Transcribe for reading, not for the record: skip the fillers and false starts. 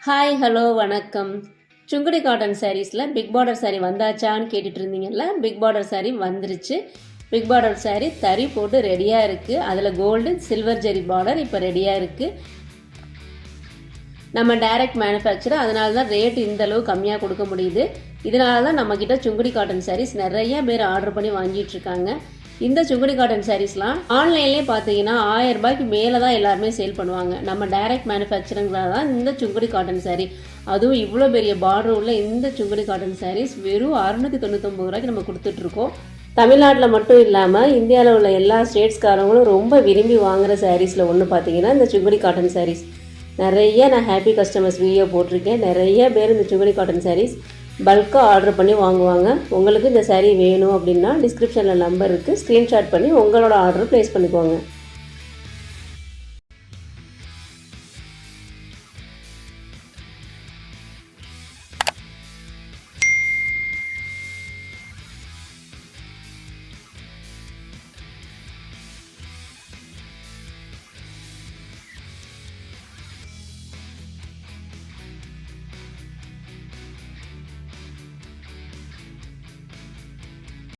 Hi hello வணக்கம். Sungudi cotton சாரீஸில் big border sari வந்தாச்சான்னு கேட்டுட்டு இருந்தீங்கல்ல. பிக் பார்டர் சாரீ வந்துருச்சு. பிக் பார்டர் சாரீ தறி போட்டு ரெடியாக இருக்குது. அதில் கோல்டு சில்வர் ஜெரி பார்டர் இப்போ ரெடியாக இருக்குது. நம்ம டைரக்ட் மேனுஃபேக்சர், அதனால தான் ரேட் இந்த அளவு கம்மியாக கொடுக்க முடியுது. இதனால தான் நம்மக்கிட்ட சுங்குடி காட்டன் சாரீஸ் நிறைய பேர் ஆர்டர் பண்ணி வாங்கிட்டு இருக்காங்க. இந்த சுங்குடி காட்டன் சாரீஸ்லாம் ஆன்லைன்லேயே பார்த்தீங்கன்னா 1000 ரூபாய்க்கு மேலே தான் எல்லாருமே சேல் பண்ணுவாங்க. நம்ம டைரக்ட் மேனுஃபேக்சரிங்காக தான் இந்த சுங்குடி காட்டன் சாரீ, அதுவும் இவ்வளோ பெரிய பார்டர் உள்ள இந்த சுங்குடி காட்டன் சாரீஸ் வெறும் 699 ரூபாய்க்கு நம்ம கொடுத்துட்ருக்கோம். தமிழ்நாட்டில் மட்டும் இல்லாமல் இந்தியாவில் உள்ள எல்லா ஸ்டேட்ஸ்காரங்களும் ரொம்ப விரும்பி வாங்குகிற சாரீஸில் ஒன்று பார்த்தீங்கன்னா இந்த சுங்குடி காட்டன் சாரீஸ். நிறைய நான் ஹாப்பி கஸ்டமர்ஸ் வீடியோ போட்டிருக்கேன். நிறைய பேர் இந்த சுங்குடி காட்டன் சாரீஸ் பல்காக ஆர்டர் பண்ணி வாங்குவாங்க. உங்களுக்கு இந்த சாரீ வேணும் அப்படின்னா டிஸ்கிரிப்ஷனில் நம்பர் இருக்குது, ஸ்க்ரீன்ஷாட் பண்ணி உங்களோட ஆர்டர் ப்ளேஸ் பண்ணிக்கோங்க.